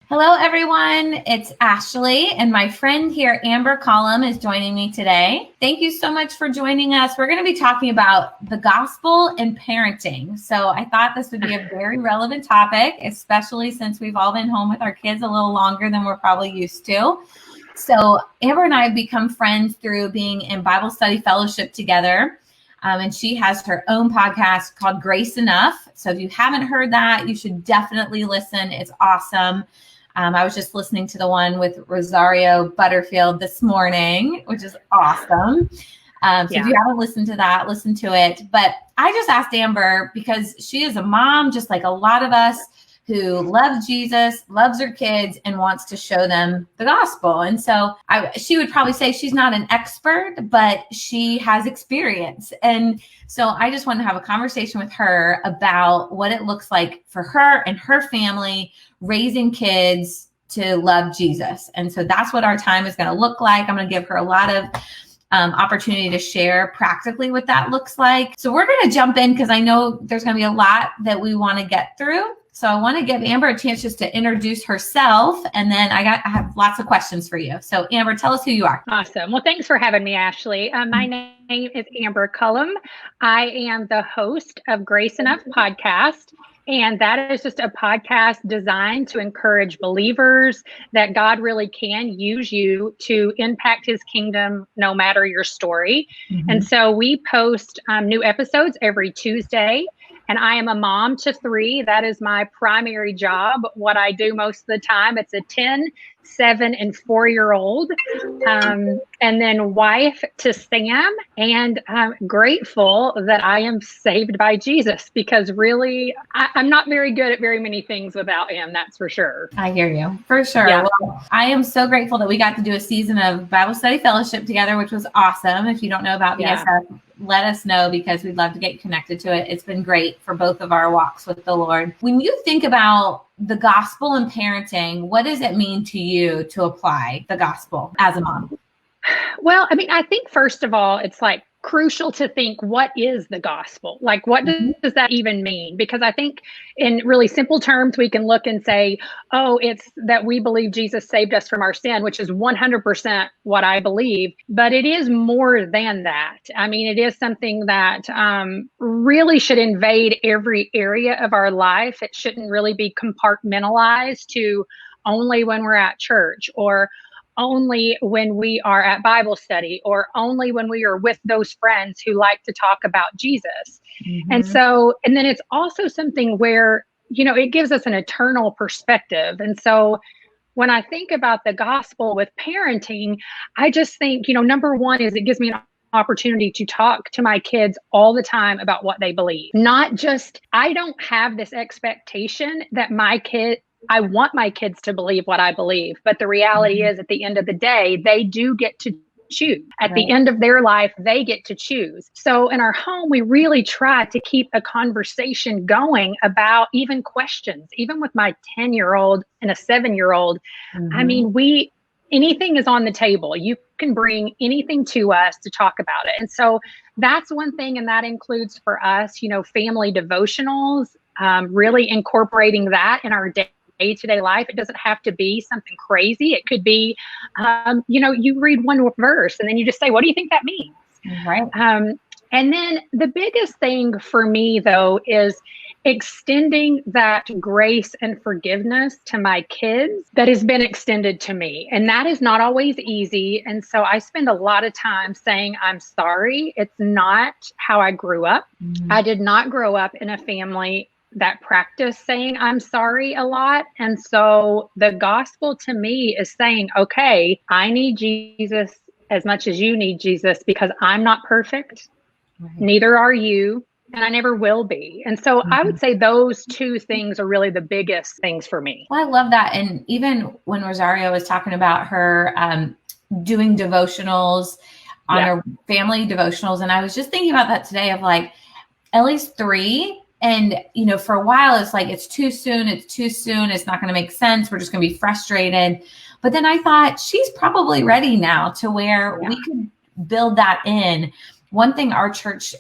Hello, everyone. It's Ashley, and my friend here, Amber Collum, is joining me today. Thank you so much for joining us. We're going to be talking about the gospel and parenting. So I thought this would be a very relevant topic, especially since we've all been home with our kids a little longer than we're probably used to. So Amber and I have become friends through being in Bible study fellowship together. And she has her own podcast called Grace Enough. So if you haven't heard that, you should definitely listen. It's awesome. I was just listening to the one with Rosario Butterfield this morning, which is awesome. If you haven't listened to that, listen to it. But I just asked Amber because she is a mom, just like a lot of us, who loves Jesus, loves her kids, and wants to show them the gospel. And so she would probably say she's not an expert, but she has experience. And so I just wanted to have a conversation with her about what it looks like for her and her family raising kids to love Jesus. And so that's what our time is going to look like. I'm going to give her a lot of opportunity to share practically what that looks like. So we're going to jump in because I know there's going to be a lot that we want to get through. So I want to give Amber a chance just to introduce herself, and then I have lots of questions for you. So Amber, tell us who you are. Awesome. Well, thanks for having me, Ashley. My name is Amber Cullum. I am the host of Grace Enough podcast, and that is just a podcast designed to encourage believers that God really can use you to impact his kingdom no matter your story. Mm-hmm. And so we post new episodes every Tuesday. And I am a mom to 3. That is my primary job. What I do most of the time, it's a 10, 7, and 4-year-old, and then wife to Sam. And I'm grateful that I am saved by Jesus, because really, I'm not very good at very many things without him. That's for sure. I hear you. For sure. Yeah. Well, I am so grateful that we got to do a season of Bible study fellowship together, which was awesome. If you don't know about BSF, let us know, because we'd love to get connected to it. It's been great for both of our walks with the Lord. When you think about the gospel and parenting, what does it mean to you to apply the gospel as a mom? Well, I mean, I think first of all, it's like crucial to think, what is the gospel? Like, what does that even mean? Because I think in really simple terms, we can look and say, oh, it's that we believe Jesus saved us from our sin, which is 100% what I believe. But it is more than that. I mean, it is something that really should invade every area of our life. It shouldn't really be compartmentalized to only when we're at church, or only when we are at Bible study, or only when we are with those friends who like to talk about Jesus. Mm-hmm. And then it's also something where, it gives us an eternal perspective. And so when I think about the gospel with parenting, I just think, number one is it gives me an opportunity to talk to my kids all the time about what they believe. Not just, I don't have this expectation that I want my kids to believe what I believe. But the reality is, at the end of the day, they do get to choose. At the end of their life, they get to choose. So in our home, we really try to keep a conversation going about even questions, even with my 10-year-old and a 7-year-old. Mm-hmm. I mean, anything is on the table. You can bring anything to us to talk about it. And so that's one thing. And that includes for us, family devotionals, really incorporating that in our day-to-day life. It doesn't have to be something crazy. It could be, you read one verse and then you just say, what do you think that means? Right. And then the biggest thing for me, though, is extending that grace and forgiveness to my kids that has been extended to me. And that is not always easy. And so I spend a lot of time saying, I'm sorry. It's not how I grew up. Mm-hmm. I did not grow up in a family that practice saying I'm sorry a lot. And so the gospel to me is saying, okay, I need Jesus as much as you need Jesus, because I'm not perfect. Right. Neither are you. And I never will be. And so I would say those two things are really the biggest things for me. Well, I love that. And even when Rosario was talking about her doing devotionals on her family devotionals, and I was just thinking about that today of like at least 3. And, for a while, it's like, it's too soon. It's not going to make sense. We're just going to be frustrated. But then I thought she's probably ready now to where we could build that in. one thing our church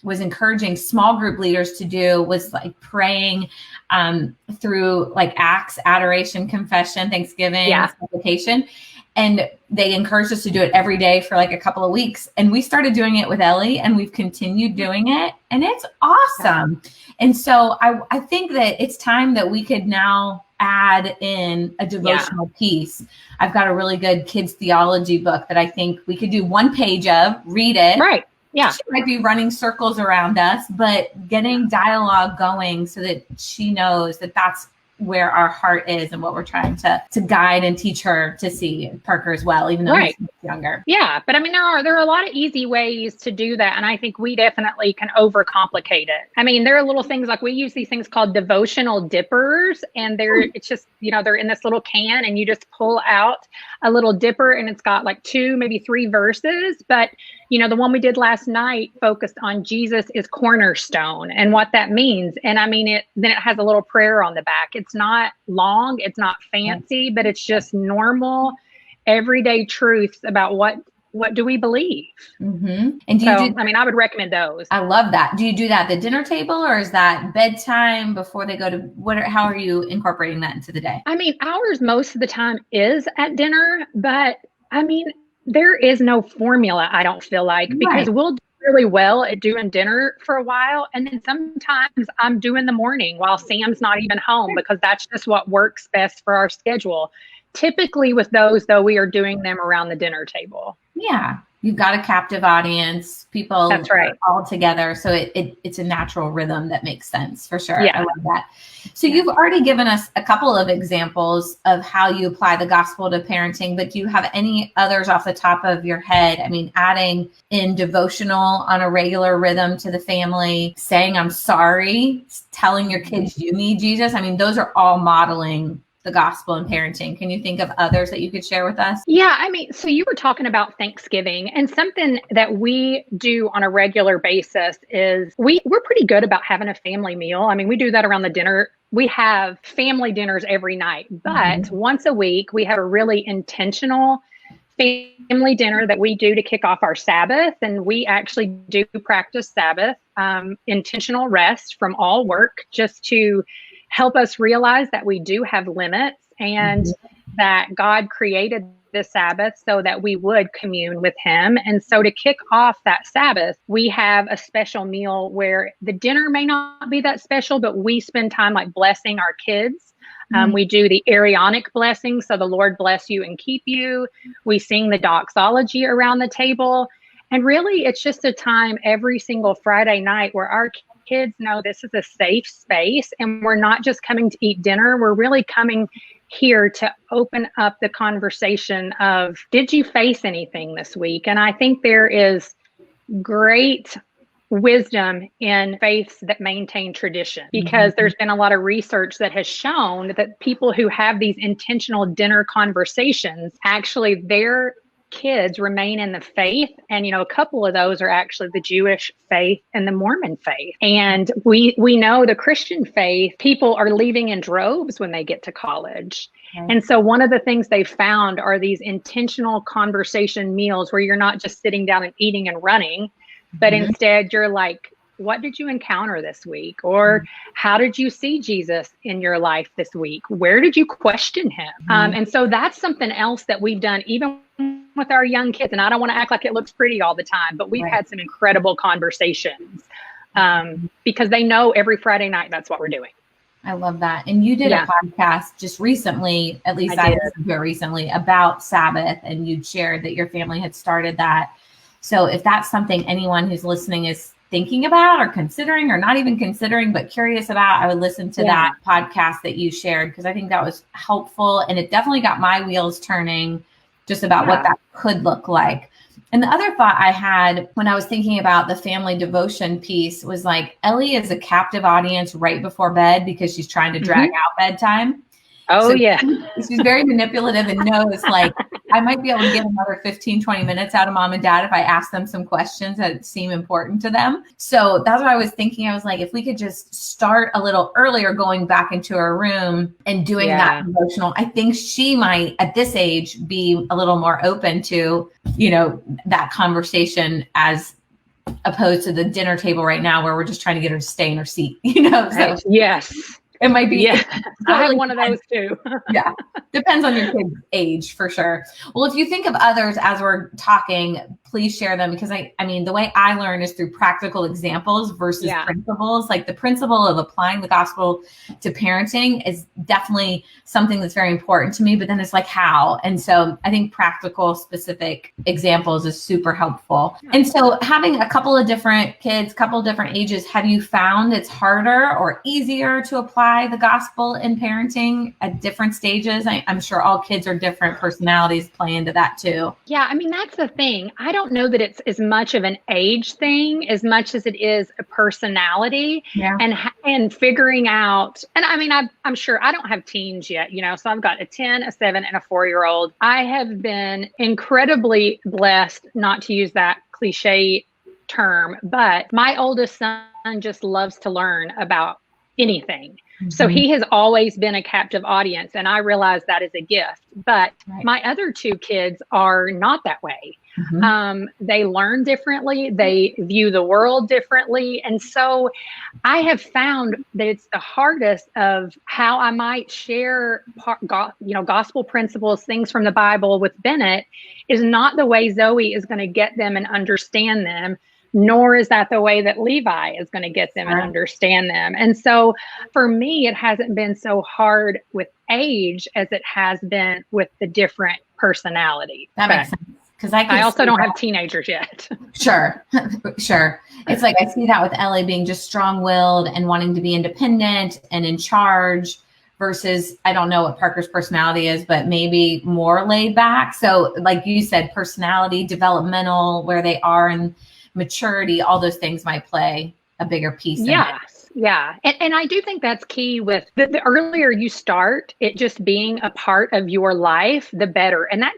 was encouraging small group leaders to do was like praying through like Acts, adoration, confession, Thanksgiving, supplication. And they encouraged us to do it every day for like a couple of weeks. And we started doing it with Ellie, and we've continued doing it. And it's awesome. And so I think that it's time that we could now add in a devotional piece. I've got a really good kids theology book that I think we could do one page of, read it. Right. Yeah. She might be running circles around us, but getting dialogue going so that she knows that that's where our heart is and what we're trying to guide and teach her to see. Parker as well, even though he's younger. Yeah. But I mean, there are a lot of easy ways to do that. And I think we definitely can overcomplicate it. I mean, there are little things like we use these things called Devotional Dippers, and it's just, they're in this little can, and you just pull out a little dipper, and it's got like 2, maybe 3 verses. But the one we did last night focused on Jesus is cornerstone and what that means. And I mean, then it has a little prayer on the back. It's not long, it's not fancy, but it's just normal, everyday truths about what do we believe. Mm-hmm. And I would recommend those. I love that. Do you do that at the dinner table, or is that bedtime before they go to how are you incorporating that into the day? I mean, ours most of the time is at dinner, but I mean, there is no formula, I don't feel like, because we'll do really well at doing dinner for a while. And then sometimes I'm doing the morning while Sam's not even home, because that's just what works best for our schedule. Typically with those, though, we are doing them around the dinner table. Yeah. You've got a captive audience, people That's right. all together. So it's a natural rhythm that makes sense for sure. Yeah. I love that. So you've already given us a couple of examples of how you apply the gospel to parenting, but do you have any others off the top of your head? I mean, adding in devotional on a regular rhythm to the family, saying I'm sorry, telling your kids you need Jesus. I mean, those are all modeling the gospel and parenting. Can you think of others that you could share with us? Yeah, I mean, so you were talking about Thanksgiving, and something that we do on a regular basis is we're pretty good about having a family meal. I mean, we do that around the dinner. We have family dinners every night, but once a week, we have a really intentional family dinner that we do to kick off our Sabbath. And we actually do practice Sabbath, intentional rest from all work, just to help us realize that we do have limits, and that God created the Sabbath so that we would commune with him. And so to kick off that Sabbath, we have a special meal where the dinner may not be that special, but we spend time like blessing our kids. We do the Arianic blessing. So the Lord bless you and keep you. We sing the doxology around the table. And really, it's just a time every single Friday night where our kids know this is a safe space, and we're not just coming to eat dinner. We're really coming here to open up the conversation of, did you face anything this week? And I think there is great wisdom in faiths that maintain tradition, because there's been a lot of research that has shown that people who have these intentional dinner conversations, actually their kids remain in the faith. And, a couple of those are actually the Jewish faith and the Mormon faith. And we know the Christian faith, people are leaving in droves when they get to college. And so one of the things they found are these intentional conversation meals where you're not just sitting down and eating and running, but instead you're like, what did you encounter this week? Or how did you see Jesus in your life this week? Where did you question him? And so that's something else that we've done even with our young kids. And I don't want to act like it looks pretty all the time, but we've had some incredible conversations because they know every Friday night that's what we're doing. I love that. And you did a podcast just recently, at least I listened to it recently, about Sabbath, and you'd shared that your family had started that. So if that's something anyone who's listening is thinking about or considering, or not even considering, but curious about, I would listen to that podcast that you shared, because I think that was helpful. And it definitely got my wheels turning just about what that could look like. And the other thought I had when I was thinking about the family devotion piece was like, Ellie is a captive audience right before bed because she's trying to drag out bedtime. Oh, so she's very manipulative and knows, like, I might be able to get another 15, 20 minutes out of mom and dad if I ask them some questions that seem important to them. So that's what I was thinking. I was like, if we could just start a little earlier, going back into her room and doing that devotional, I think she might, at this age, be a little more open to, that conversation as opposed to the dinner table right now where we're just trying to get her to stay in her seat, so Yes. it might be. Yeah. I have one of those too. Yeah. Depends on your kid's age for sure. Well, if you think of others as we're talking, please share them, because I mean, the way I learn is through practical examples versus principles. Like the principle of applying the gospel to parenting is definitely something that's very important to me, but then it's like how. And so I think practical, specific examples is super helpful. And so having a couple of different kids, couple of different ages, have you found it's harder or easier to apply the gospel in parenting at different stages? I'm sure all kids are different. Personalities play into that too. Yeah, I mean, that's the thing. I don't know that it's as much of an age thing as much as it is a personality and figuring out. And I mean, I'm sure I don't have teens yet, so I've got a 10, a 7, and a 4-year-old. I have been incredibly blessed, not to use that cliche term, but my oldest son just loves to learn about anything. So he has always been a captive audience, and I realize that is a gift. But my other 2 kids are not that way. They learn differently. They view the world differently. And so I have found that it's the hardest of how I might share, gospel principles, things from the Bible with Bennett is not the way Zoe is going to get them and understand them, nor is that the way that Levi is going to get them and understand them. And so for me, it hasn't been so hard with age as it has been with the different personality. That makes sense. Because I also don't have teenagers yet. Sure. It's like I see that with Ellie being just strong-willed and wanting to be independent and in charge versus, I don't know what Parker's personality is, but maybe more laid back. So like you said, personality, developmental, where they are in maturity, all those things might play a bigger piece. Yeah. And I do think that's key with the earlier you start it just being a part of your life, the better. And that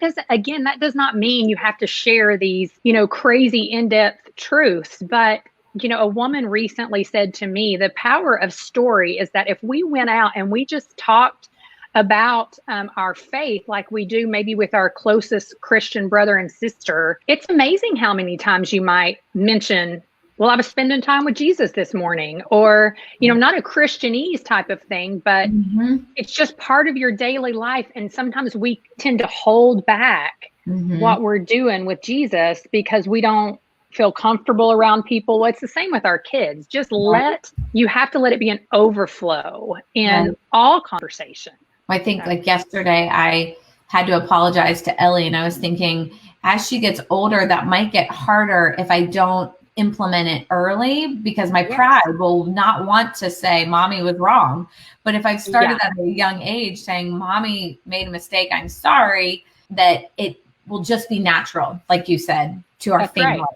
does not mean you have to share these, crazy in-depth truths. But, a woman recently said to me, the power of story is that if we went out and we just talked about our faith like we do maybe with our closest Christian brother and sister, it's amazing how many times you might mention, well, I was spending time with Jesus this morning, or, not a Christianese type of thing, but it's just part of your daily life. And sometimes we tend to hold back what we're doing with Jesus because we don't feel comfortable around people. Well, it's the same with our kids. Just you have to let it be an overflow in all conversation. I think like yesterday, I had to apologize to Ellie, and I was thinking as she gets older, that might get harder if I don't implement it early, because my pride will not want to say mommy was wrong. But if I've started at a young age saying mommy made a mistake, I'm sorry, that it will just be natural, like you said, to our family.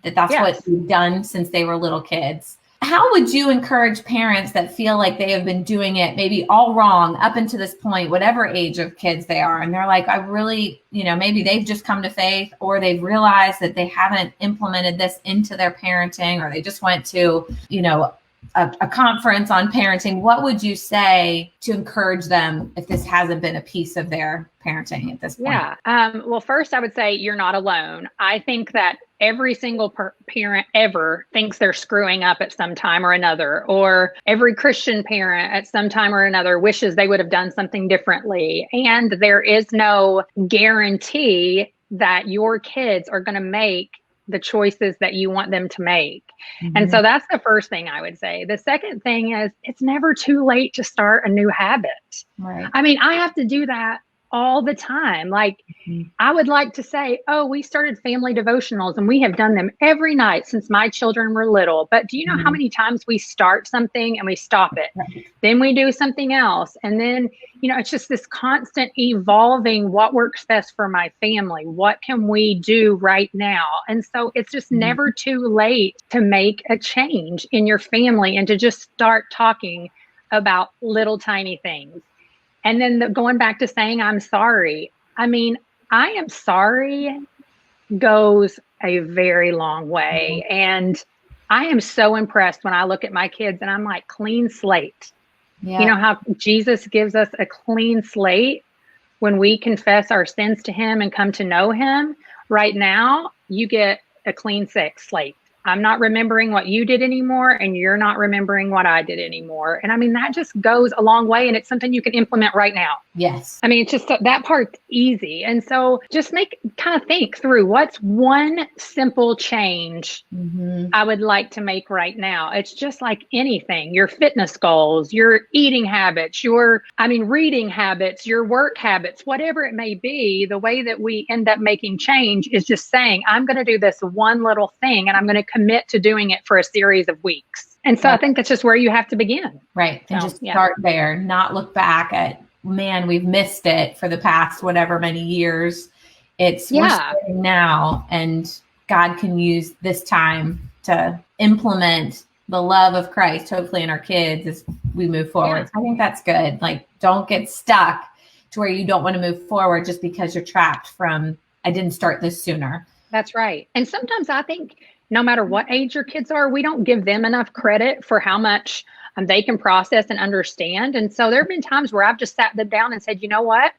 That's what we've done since they were little kids. How would you encourage parents that feel like they have been doing it maybe all wrong up until this point, whatever age of kids they are, and they're like, I really, maybe they've just come to faith, or they've realized that they haven't implemented this into their parenting, or they just went to, a conference on parenting. What would you say to encourage them if this hasn't been a piece of their parenting at this point? Well, first I would say you're not alone. I think that every single parent ever thinks they're screwing up at some time or another, or every Christian parent at some time or another wishes they would have done something differently. And there is no guarantee that your kids are going to make the choices that you want them to make. And so that's the first thing I would say. The second thing is it's never too late to start a new habit. I mean, I have to do that all the time. Like I would like to say, oh, we started family devotionals and we have done them every night since my children were little. But do you know how many times we start something and we stop it? Then we do something else. And then, it's just this constant evolving, what works best for my family? What can we do right now? And so it's just never too late to make a change in your family and to just start talking about little tiny things. And then going back to saying, I'm sorry. I mean, I am sorry goes a very long way. And I am so impressed when I look at my kids and I'm like, clean slate. You know how Jesus gives us a clean slate when we confess our sins to him and come to know him? Right now, you get a clean slate. I'm not remembering what you did anymore, and you're not remembering what I did anymore. And I mean, that just goes a long way, and it's something you can implement right now. Yes. I mean, it's just that part's easy. And so just kind of think through what's one simple change I would like to make right now. It's just like anything, your fitness goals, your eating habits, reading habits, your work habits, whatever it may be. The way that we end up making change is just saying, I'm going to do this one little thing, and I'm going to commit to doing it for a series of weeks. And so I think that's just where you have to begin. Right. And just start there, not look back at, man, we've missed it for the past whatever many years. We're starting now, and God can use this time to implement the love of Christ, hopefully in our kids as we move forward. I think that's good. Like, don't get stuck to where you don't want to move forward just because you're trapped from, I didn't start this sooner. That's right. And sometimes I think no matter what age your kids are, we don't give them enough credit for how much they can process and understand. And so there have been times where I've just sat them down and said, you know what,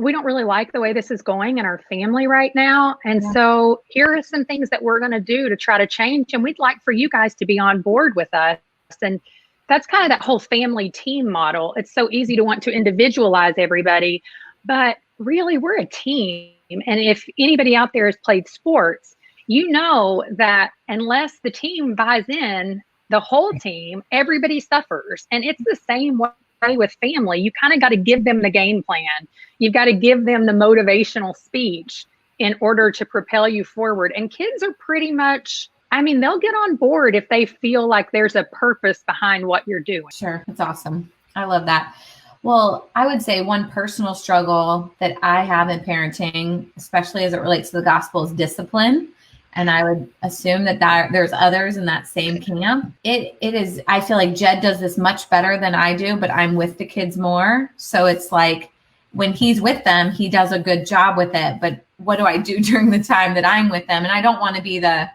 we don't really like the way this is going in our family right now. And so here are some things that we're going to do to try to change. And we'd like for you guys to be on board with us. And that's kind of that whole family team model. It's so easy to want to individualize everybody, but really we're a team. And if anybody out there has played sports, you know that unless the team buys in, the whole team, everybody suffers. And it's the same way with family. You kind of got to give them the game plan. You've got to give them the motivational speech in order to propel you forward. And kids are pretty much, they'll get on board if they feel like there's a purpose behind what you're doing. Sure. That's awesome. I love that. Well, I would say one personal struggle that I have in parenting, especially as it relates to the gospel, is discipline. And I would assume that there's others in that same camp. It is, I feel like Jed does this much better than I do, but I'm with the kids more. So it's like when he's with them, he does a good job with it. But what do I do during the time that I'm with them? And I don't want to be the,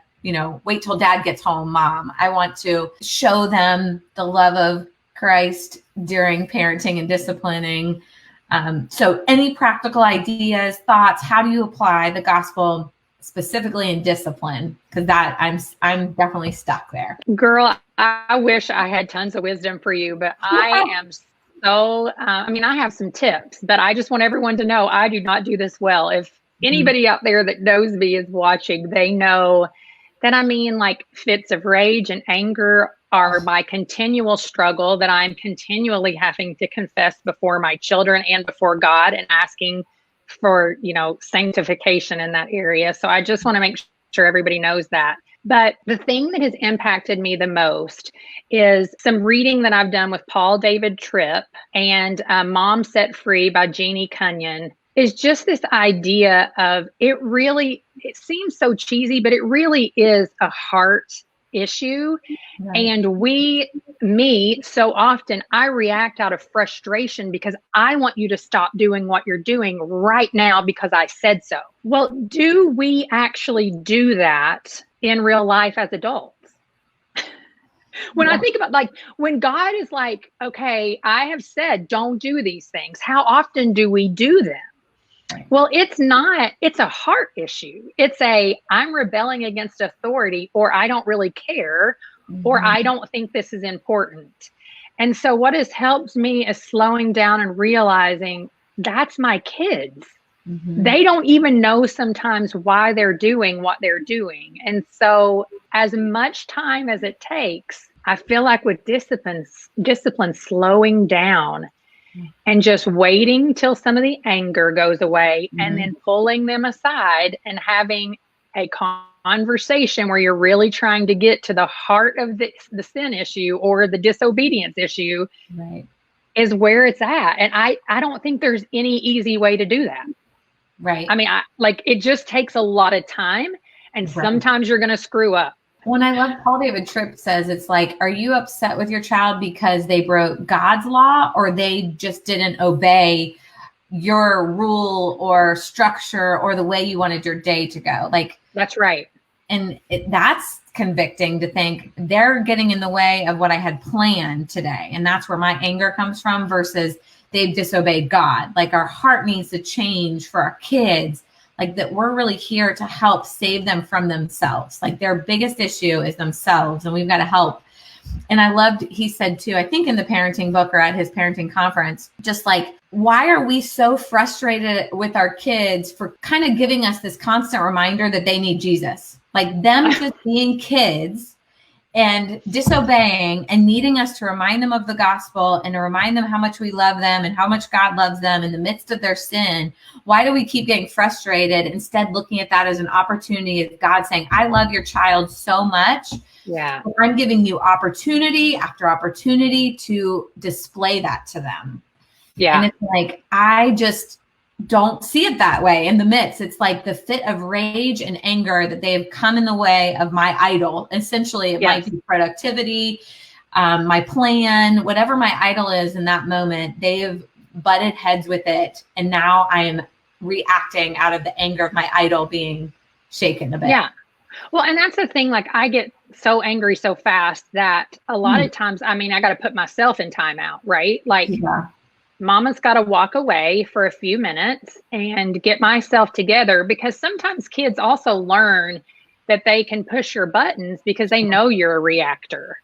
wait till dad gets home, mom. I want to show them the love of Christ during parenting and disciplining. So any practical ideas, thoughts, how do you apply the gospel specifically in discipline? Because that I'm definitely stuck there. Girl, I wish I had tons of wisdom for you, but I am so, I have some tips, but I just want everyone to know I do not do this well. If anybody out there that knows me is watching, they know that like fits of rage and anger are my continual struggle that I'm continually having to confess before my children and before God and asking for, sanctification in that area. So I just want to make sure everybody knows that. But the thing that has impacted me the most is some reading that I've done with Paul David Tripp and Mom Set Free by Jeannie Cunyon is just this idea of it seems so cheesy, but it really is a heart issue. Right. And so often I react out of frustration because I want you to stop doing what you're doing right now because I said so. Well, do we actually do that in real life as adults? When I think about when God is like, okay, I have said, don't do these things. How often do we do them? Well, it's a heart issue. It's I'm rebelling against authority, or I don't really care, or I don't think this is important. And so what has helped me is slowing down and realizing that's my kids. They don't even know sometimes why they're doing what they're doing. And so as much time as it takes, I feel like with discipline slowing down and just waiting till some of the anger goes away and then pulling them aside and having a conversation where you're really trying to get to the heart of the sin issue or the disobedience issue is where it's at. And I don't think there's any easy way to do that. Right. It just takes a lot of time, and sometimes you're going to screw up. When I love Paul David Tripp says, it's like, are you upset with your child because they broke God's law or they just didn't obey your rule or structure or the way you wanted your day to go? That's right. And that's convicting to think they're getting in the way of what I had planned today. And that's where my anger comes from versus they've disobeyed God. Our heart needs to change for our kids like that we're really here to help save them from themselves. Like their biggest issue is themselves, and we've got to help. And I loved, he said too, I think in the parenting book or at his parenting conference, just like, why are we so frustrated with our kids for kind of giving us this constant reminder that they need Jesus? Like them just being kids and disobeying and needing us to remind them of the gospel and to remind them how much we love them and how much God loves them in the midst of their sin. Why do we keep getting frustrated instead looking at that as an opportunity of God saying, I love your child so much. Yeah. I'm giving you opportunity after opportunity to display that to them. Yeah. And it's like, I just don't see it that way in the midst. It's like the fit of rage and anger that they have come in the way of my idol. Essentially, it might be productivity, my plan, whatever my idol is in that moment, they have butted heads with it. And now I am reacting out of the anger of my idol being shaken a bit. Yeah. Well, and that's the thing, like I get so angry so fast that a lot of times, I mean, I got to put myself in timeout, right? Like Mama's got to walk away for a few minutes and get myself together, because sometimes kids also learn that they can push your buttons because they know you're a reactor.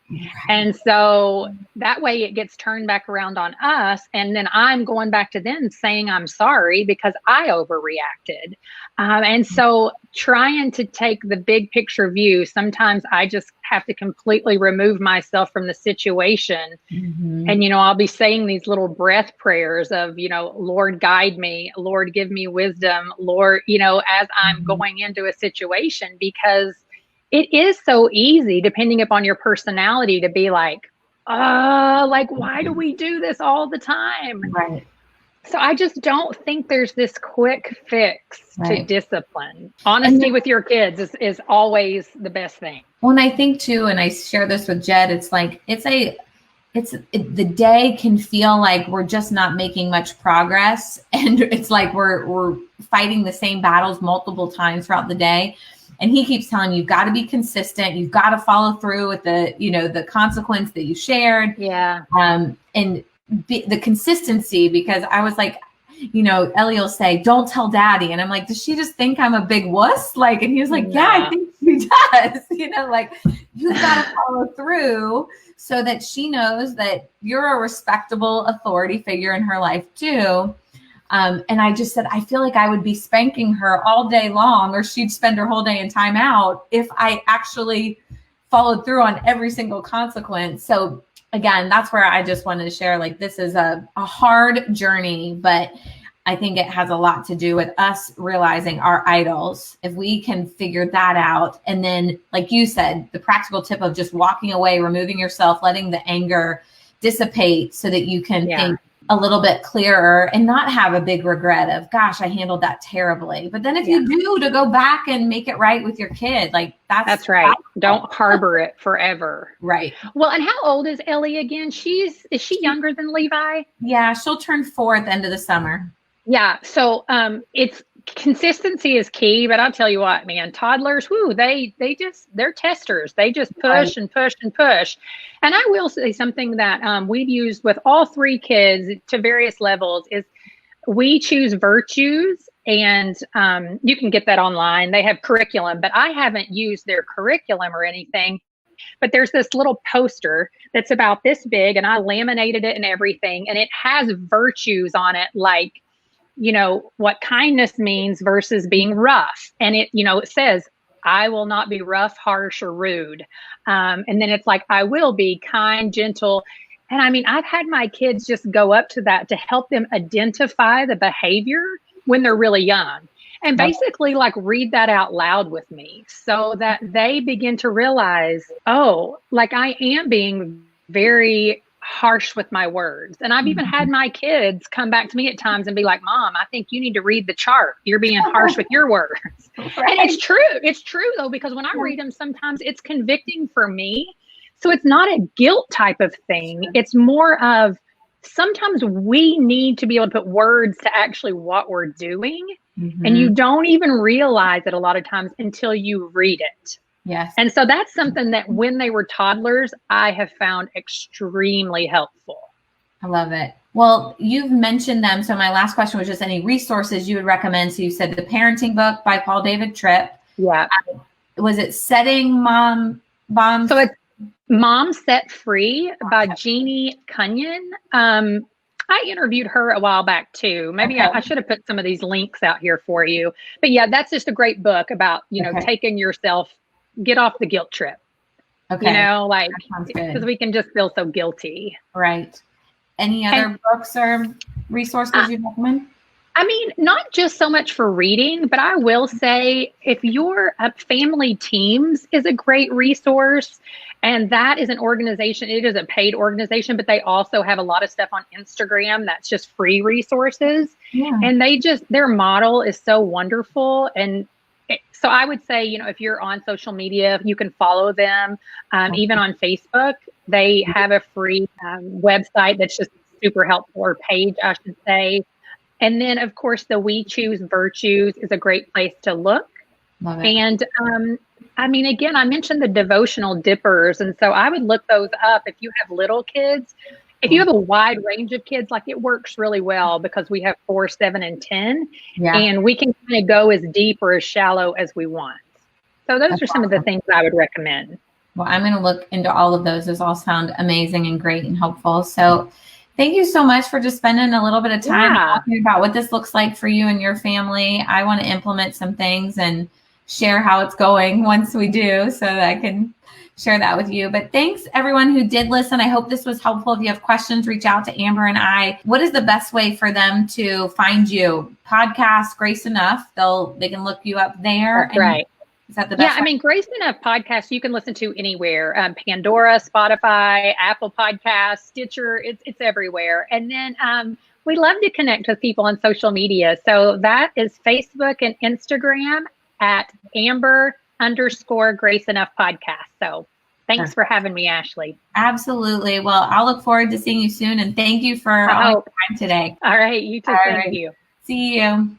And so that way it gets turned back around on us. And then I'm going back to them saying, I'm sorry because I overreacted. And so trying to take the big picture view, sometimes I just have to completely remove myself from the situation. And, you know, I'll be saying these little breath prayers of, you know, Lord, guide me, Lord, give me wisdom, Lord, you know, as I'm going into a situation, because it is so easy, depending upon your personality, to be like, why do we do this all the time? Right. So I just don't think there's this quick fix to discipline. Honesty with your kids is always the best thing. Well, and I think too, and I share this with Jed, it's like, the day can feel like we're just not making much progress. And it's like we're fighting the same battles multiple times throughout the day. And he keeps telling you, you've got to be consistent. You've got to follow through with the consequence that you shared. Yeah. And the consistency, because I was like, you know, Ellie will say, don't tell daddy. And I'm like, does she just think I'm a big wuss? Like, and he was like, yeah, I think she does. You know, like you've got to follow through so that she knows that you're a respectable authority figure in her life too. And I just said, I feel like I would be spanking her all day long, or she'd spend her whole day in timeout if I actually followed through on every single consequence. So again, that's where I just wanted to share, like, this is a hard journey, but I think it has a lot to do with us realizing our idols. If we can figure that out, and then, like you said, the practical tip of just walking away, removing yourself, letting the anger dissipate so that you can think a little bit clearer and not have a big regret of, gosh, I handled that terribly. But then if you do, to go back and make it right with your kid, like that's right. Don't harbor it forever. Right. Well, and how old is Ellie again? Is she younger than Levi? Yeah, she'll turn 4 at the end of the summer. Yeah. So it's consistency is key, but I'll tell you what, man, toddlers, they're testers. They just push and push and push. And I will say something that we've used with all 3 kids to various levels is we choose virtues, and you can get that online. They have curriculum, but I haven't used their curriculum or anything. But there's this little poster that's about this big, and I laminated it and everything. And it has virtues on it, like, you know, what kindness means versus being rough. And it, you know, it says, I will not be rough, harsh, or rude. And then it's like, I will be kind, gentle. And I mean, I've had my kids just go up to that to help them identify the behavior when they're really young. And basically, like, read that out loud with me so that they begin to realize, oh, like, I am being very harsh with my words. And I've even had my kids come back to me at times and be like, Mom, I think you need to read the chart. You're being harsh with your words. Right. And it's true. It's true, though, because when I read them, sometimes it's convicting for me. So it's not a guilt type of thing. It's more of, sometimes we need to be able to put words to actually what we're doing. And you don't even realize it a lot of times until you read it. Yes. And so that's something that when they were toddlers, I have found extremely helpful. I love it. Well, you've mentioned them. So my last question was just any resources you would recommend. So you said the parenting book by Paul David Tripp. Yeah. Was it Setting Mom Bombs? So it's Mom Set Free by Jeannie Cunyon. I interviewed her a while back too. Maybe I should have put some of these links out here for you. But yeah, that's just a great book about, taking yourself, get off the guilt trip. Okay. Like, because we can just feel so guilty. Right. Any other books or resources you'd recommend? I mean, not just so much for reading, but I will say if your Family Teams is a great resource, and that is an organization, it is a paid organization, but they also have a lot of stuff on Instagram that's just free resources. Yeah. And their model is so wonderful. And so I would say, if you're on social media, you can follow them. Even on Facebook, they have a free website that's just super helpful, or page, I should say. And then, of course, the We Choose Virtues is a great place to look. Love it. And again, I mentioned the Devotional Dippers. And so I would look those up if you have little kids. If you have a wide range of kids, like, it works really well because we have 4, 7, and 10. Yeah. And we can kind of go as deep or as shallow as we want. So those are some of the things I would recommend. Well, I'm going to look into all of those. Those all sound amazing and great and helpful. So thank you so much for just spending a little bit of time talking about what this looks like for you and your family. I want to implement some things and share how it's going once we do, so that I can share that with you. But thanks everyone who did listen. I hope this was helpful. If you have questions, reach out to Amber and I. What is the best way for them to find you? Podcast Grace Enough. They can look you up there. That's right. Is that the best? Yeah, Grace Enough podcast you can listen to anywhere. Pandora, Spotify, Apple Podcasts, Stitcher, it's everywhere. And then we love to connect with people on social media. So that is Facebook and Instagram at Amber_Grace Enough podcast. So thanks for having me, Ashley. Absolutely. Well, I'll look forward to seeing you soon. And thank you for all your time today. All right. You too. Thank you. See you.